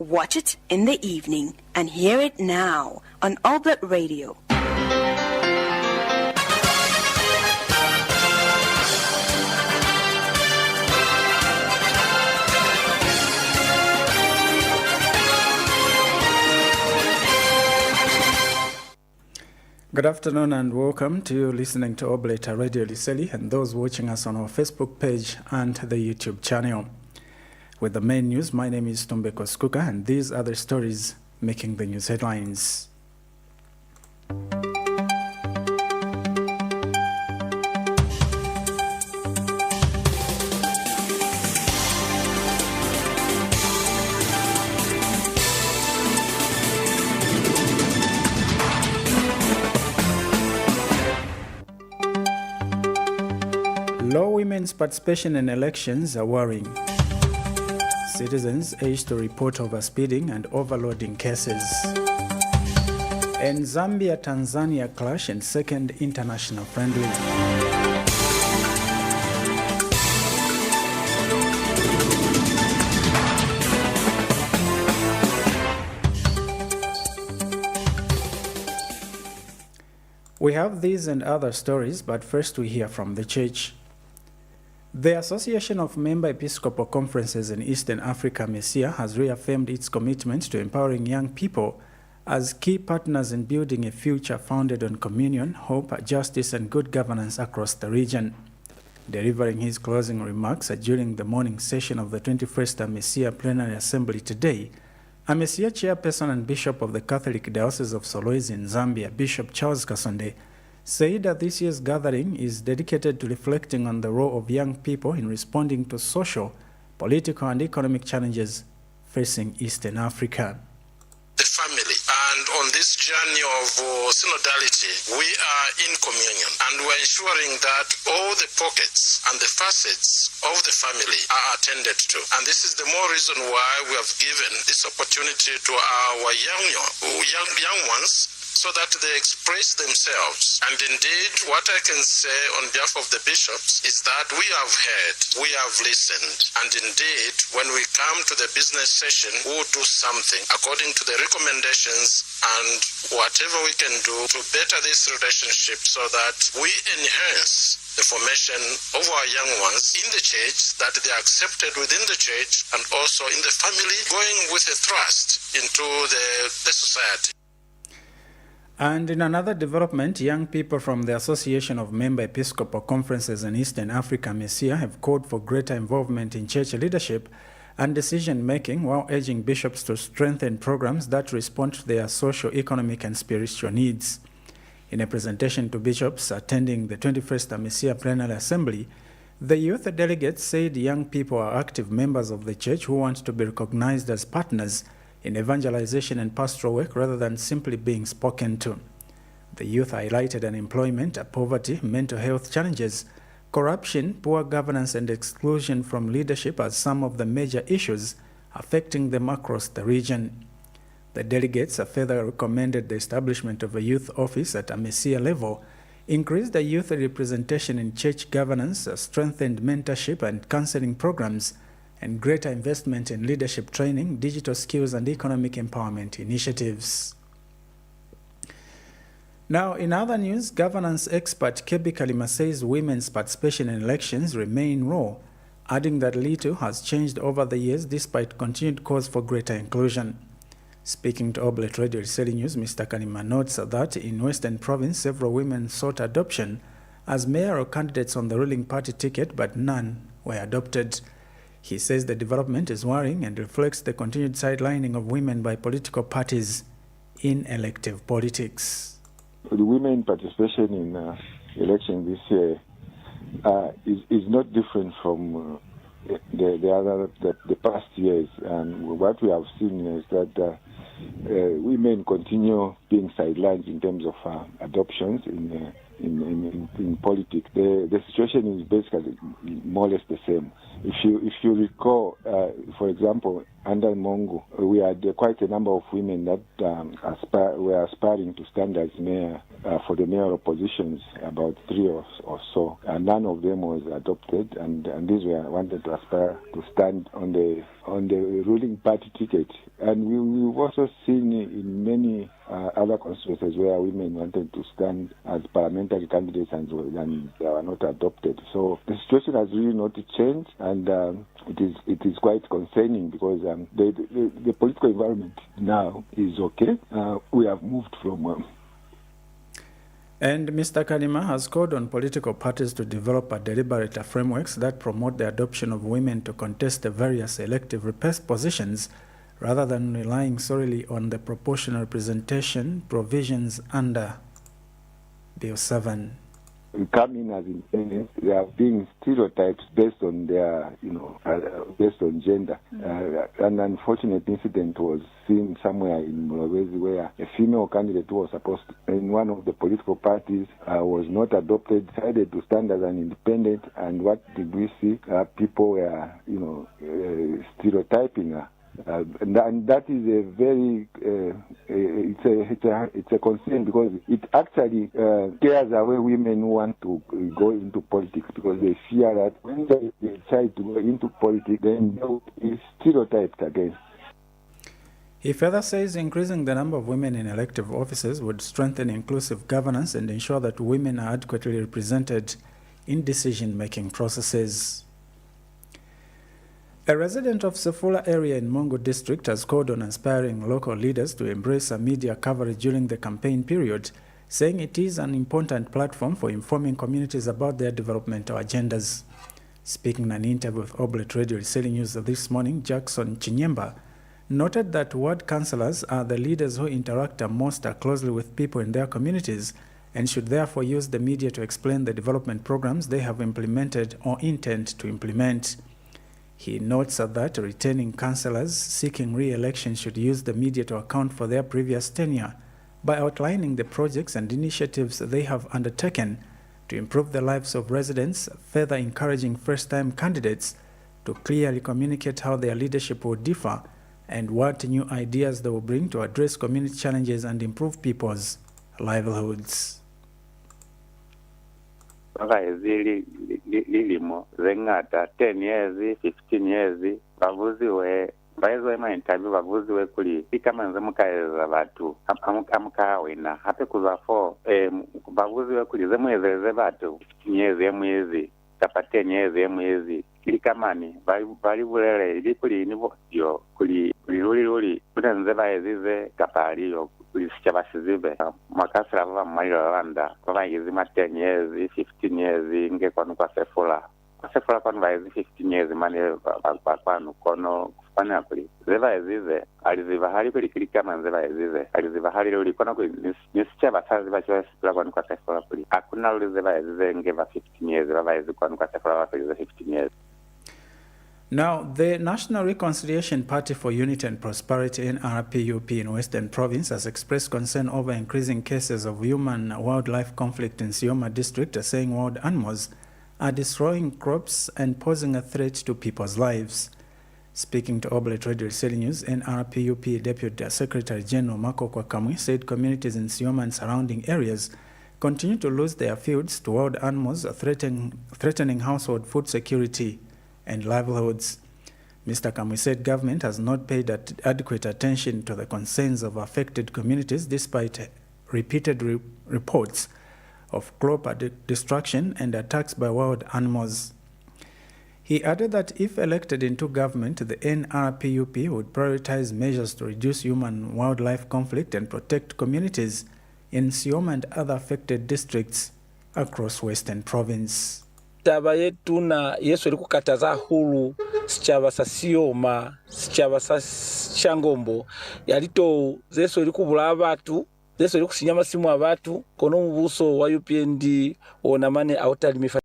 watch it in the evening, and hear it now on Oblate Radio. Good afternoon and welcome to you listening to Oblate Radio Liseli and those watching us on our Facebook page and the YouTube channel. With the main news, my name is Tumbeko Skuka and these are the stories making the news headlines. Low women's participation in elections are worrying. Citizens urged to report overspeeding and overloading cases. And Zambia-Tanzania clash in second international friendly. We have these and other stories, but first we hear from the church. The Association of Member Episcopal Conferences in Eastern Africa, MESIA, has reaffirmed its commitment to empowering young people as key partners in building a future founded on communion, hope, justice, and good governance across the region. Delivering his closing remarks during the morning session of the 21st MESIA Plenary Assembly today, a MESIA chairperson and Bishop of the Catholic Diocese of Solwezi in Zambia, Bishop Charles Kasonde, said that this year's gathering is dedicated to reflecting on the role of young people in responding to social, political, and economic challenges facing Eastern Africa. The family, and on this journey of synodality, we are in communion, and we're ensuring that all the pockets and the facets of the family are attended to. And this is the more reason why we have given this opportunity to our young ones, so that they express themselves. And indeed, what I can say on behalf of the bishops is that we have heard, we have listened, and indeed, when we come to the business session, we'll do something according to the recommendations and whatever we can do to better this relationship so that we enhance the formation of our young ones in the church, that they are accepted within the church and also in the family, going with a thrust into the society. And in another development, young people from the Association of Member Episcopal Conferences in Eastern Africa, MESIA, have called for greater involvement in church leadership and decision-making while urging bishops to strengthen programs that respond to their social, economic, and spiritual needs. In a presentation to bishops attending the 21st MESIA Plenary Assembly, the youth delegates said young people are active members of the church who want to be recognized as partners in evangelization and pastoral work rather than simply being spoken to. The youth highlighted unemployment, poverty, mental health challenges, corruption, poor governance, and exclusion from leadership as some of the major issues affecting them across the region. The delegates further recommended the establishment of a youth office at a MESIA level, increased the youth representation in church governance, strengthened mentorship and counseling programs, and greater investment in leadership training, digital skills, and economic empowerment initiatives. Now, in other news, governance expert Kebi Kalima says women's participation in elections remain raw, adding that little has changed over the years despite continued calls for greater inclusion. Speaking to Oblate Radio Liseli News, Mr. Kalima notes that in Western Province, several women sought adoption as mayoral candidates on the ruling party ticket, but none were adopted. He says the development is worrying and reflects the continued sidelining of women by political parties in elective politics. The women participation in election this year is not different from the past years, and what we have seen is that women continue being sidelined in terms of adoptions in in politics. The situation is basically more or less the same. If you recall, for example, under Mongo, we had quite a number of women that were aspiring to stand as mayor for the mayoral positions, about 3 or so, and none of them was adopted, and these were wanted to aspire to stand on the ruling party ticket. And we've also seen in many other constituencies where women wanted to stand as parliamentary candidates and they were not adopted. So the situation has really not changed, and it is quite concerning because the political environment now is okay. We have moved from... And Mr. Kalima has called on political parties to develop a deliberate frameworks that promote the adoption of women to contest the various elective positions rather than relying solely on the proportional representation provisions under Bill 7. Come in as independents, they are being stereotypes based on their, based on gender. An unfortunate incident was seen somewhere in Mulawezi where a female candidate who was supposed to, in one of the political parties, was not adopted, decided to stand as an independent, and what did we see? People were, stereotyping her. And that is a very it's a concern because it actually scares away women who want to go into politics because they fear that when they decide to go into politics, then they will be stereotyped again. He further says increasing the number of women in elective offices would strengthen inclusive governance and ensure that women are adequately represented in decision-making processes. A resident of Sefula area in Mongo district has called on aspiring local leaders to embrace a media coverage during the campaign period, saying it is an important platform for informing communities about their developmental agendas. Speaking in an interview with Oblate Radio Liseli News this morning, Jackson Chinyemba noted that ward councillors are the leaders who interact most closely with people in their communities and should therefore use the media to explain the development programs they have implemented or intend to implement. He notes that returning councillors seeking re-election should use the media to account for their previous tenure by outlining the projects and initiatives they have undertaken to improve the lives of residents, further encouraging first-time candidates to clearly communicate how their leadership will differ and what new ideas they will bring to address community challenges and improve people's livelihoods. Lilimo zengata 10 years 15 years bavuziwe baizo ma interview bavuziwe kuli ikamanze mukaeza batu amukawina hape kuza 4 bavuziwe kuli zemwezeze batu 15 years mwezi kapa 10 years mwezi ilikamani bali bulele ilikuli nivo yo kuli luli kutenze baezize kapali yo sichaba makasira baba mmaliro landa baba yizima 10 years 15 years nge kwanu kwa Sefula kwanu baizi 15 years mane kwanu kono kufanya kuli zeva ezize aliziva hali kuli kilika manzeva ezize aliziva hali luli kono kuli nisichaba sazi bachiwa Sefula kwanu kwa Sefula kuli hakuna luli zeva ezize ngeva 15 years baba ezi kwanu kwa Sefula wapili 15 years. Now, the National Reconciliation Party for Unity and Prosperity NRPUP in Western Province has expressed concern over increasing cases of human-wildlife conflict in Sioma district, saying wild animals are destroying crops and posing a threat to people's lives. Speaking to Oblate Radio Liseli News, NRPUP Deputy Secretary General Marco Kwakamwi said communities in Sioma and surrounding areas continue to lose their fields to wild animals, threatening household food security and livelihoods. Mr. Kamwi said government has not paid adequate attention to the concerns of affected communities despite repeated reports of crop destruction and attacks by wild animals. He added that if elected into government, the NRPUP would prioritize measures to reduce human-wildlife conflict and protect communities in Sioma and other affected districts across Western Province. Taba yetu na Yesu alikukataza hulu sichaba sa Sioma sichaba sa Shangombo yalito Yesu alikubula abatu Yesu alikusinyama simu abatu kono mubuso wa UPND onamane awutalimifata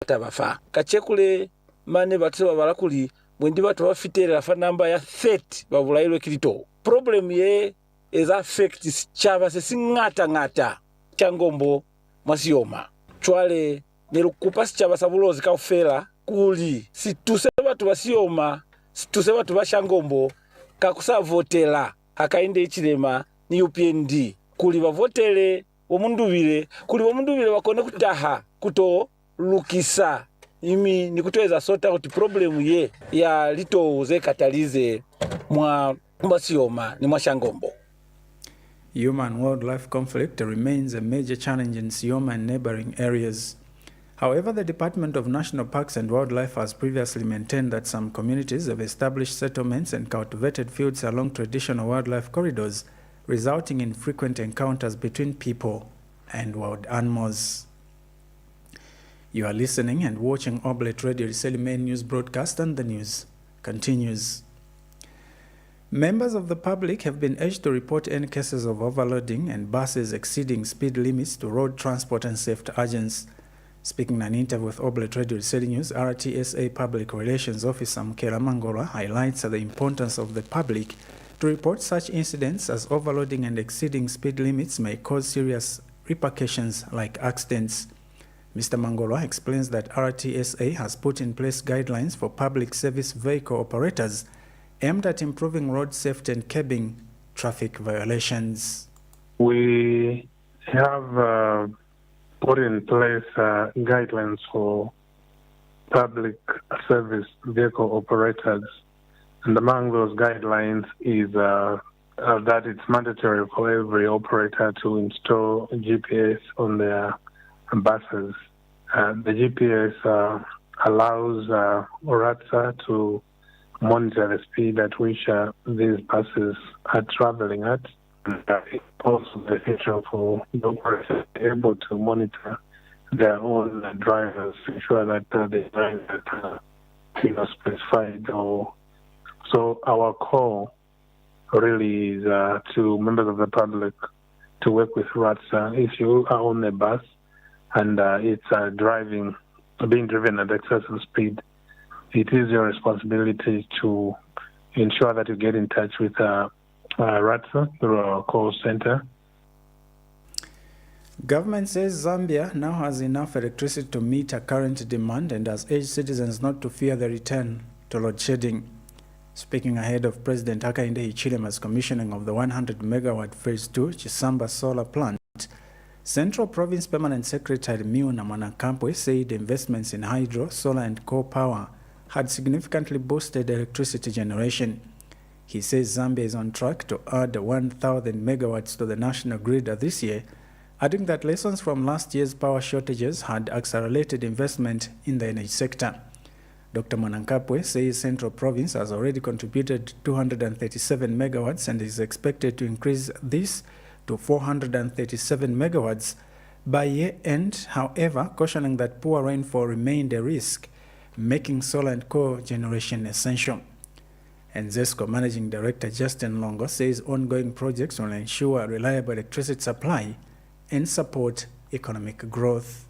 bafa kachekule mane batwa balakuli mwendi batu bafitera fa namba ya 30 babulailo kilito problem ye is affect sichaba se singata ngata Shangombo mwasiyoma chwale nilikupa sichava bulozi kaufela kuli situse batu basiyoma situse batu bashangombo kakusavotela akainde ichilema ni UPND kuli bavotele omunduvile kuli omunduvile bakone kutaha kutolukisa imi nikutweza sota kuti problemu ye ya litouze katalize mwa basiyoma ni mwa shangombo. Human-wildlife conflict remains a major challenge in Sioma and neighboring areas. However, the Department of National Parks and Wildlife has previously maintained that some communities have established settlements and cultivated fields along traditional wildlife corridors, resulting in frequent encounters between people and wild animals. You are listening and watching Oblate Radio Liseli main news broadcast, and the news continues. Members of the public have been urged to report any cases of overloading and buses exceeding speed limits to road transport and safety agents. Speaking in an interview with Oblate Radio Liseli News, RTSA Public Relations Officer Mkela Mangola highlights the importance of the public to report such incidents, as overloading and exceeding speed limits may cause serious repercussions like accidents. Mr. Mangola explains that RTSA has put in place guidelines for public service vehicle operators aimed at improving road safety and curbing traffic violations. We have put in place guidelines for public service vehicle operators, and among those guidelines is that it's mandatory for every operator to install GPS on their buses. The GPS allows RATSA to monitor the speed at which these buses are traveling at. And it's also beneficial for the operators to be able to monitor their own drivers, ensure that they drive at specified. So our call really is to members of the public to work with RATSA. If you are on a bus and it's being driven at excessive speed, it is your responsibility to ensure that you get in touch with RATSA through our call center. Government says Zambia now has enough electricity to meet a current demand and has urged citizens not to fear the return to load shedding. Speaking ahead of President Hakainde Hichilema's commissioning of the 100-megawatt Phase 2 Chisamba solar plant, Central Province Permanent Secretary Miuna Mwanakampwe said investments in hydro, solar and coal power had significantly boosted electricity generation. He says Zambia is on track to add 1,000 megawatts to the national grid this year, adding that lessons from last year's power shortages had accelerated investment in the energy sector. Dr. Mwanakampwe says Central Province has already contributed 237 megawatts and is expected to increase this to 437 megawatts by year end, however, cautioning that poor rainfall remained a risk, making solar and coal generation essential. And ZESCO Managing Director Justin Longo says ongoing projects will ensure reliable electricity supply and support economic growth.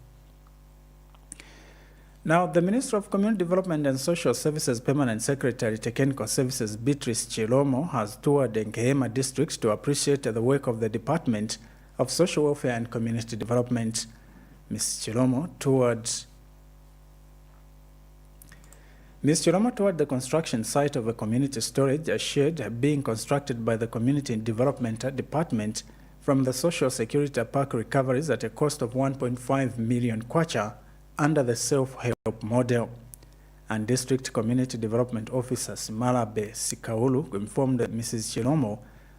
Now, the Minister of Community Development and Social Services Permanent Secretary Technical Services Beatrice Chilomo has toured Nkehema District to appreciate the work of the Department of Social Welfare and Community Development. Ms. Chilomo toured the construction site of a community storage shed being constructed by the Community Development Department from the Social Security Park recoveries at a cost of 1.5 million kwacha under the self-help model. And District Community Development Officer Simalabe Sikaulu informed Mrs. Chilomo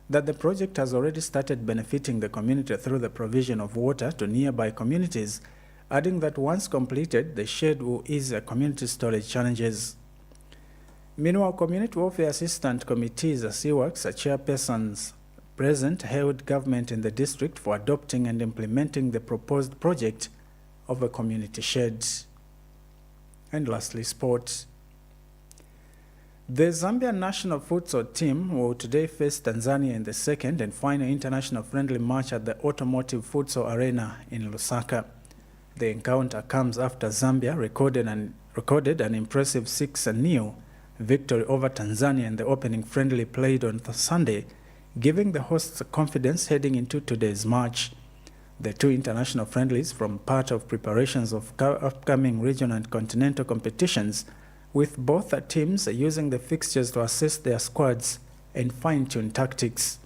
that the project has already started benefiting the community through the provision of water to nearby communities, adding that once completed, the shed will ease community storage challenges. Meanwhile, Community Welfare Assistant Committees, CWACs, chairpersons present hailed government in the district for adopting and implementing the proposed project of a community shed. And lastly, sports. The Zambian national futsal team will today face Tanzania in the second and final international friendly match at the Automotive Futsal Arena in Lusaka. The encounter comes after Zambia recorded an impressive 6-0 victory over Tanzania in the opening friendly played on Sunday, giving the hosts confidence heading into today's match. The two international friendlies form part of preparations of upcoming regional and continental competitions, with both teams using the fixtures to assess their squads and fine-tune tactics.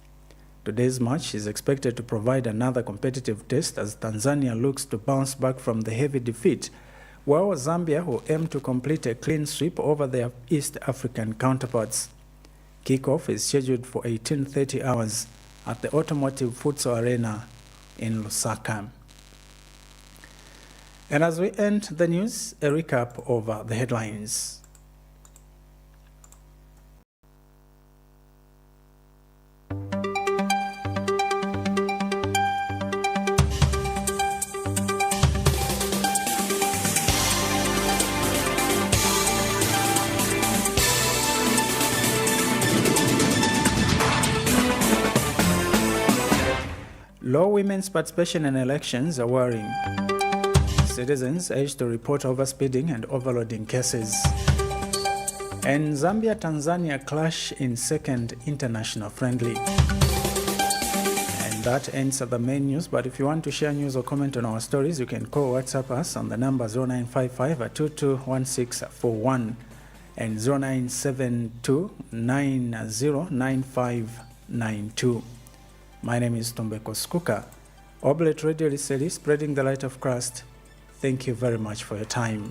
Today's match is expected to provide another competitive test as Tanzania looks to bounce back from the heavy defeat, while Zambia will aim to complete a clean sweep over their East African counterparts. Kickoff is scheduled for 18:30 hours at the Automotive Futsal Arena in Lusaka. And as we end the news, a recap over the headlines. Low women's participation in elections are worrying. Citizens urged to report overspeeding and overloading cases. And Zambia-Tanzania clash in second international friendly. And that ends the main news, but if you want to share news or comment on our stories, you can call WhatsApp us on the number 0955-221641 and 0972909592. My name is Tombeko Skuka. Oblate Radio Liseli, spreading the light of Christ. Thank you very much for your time.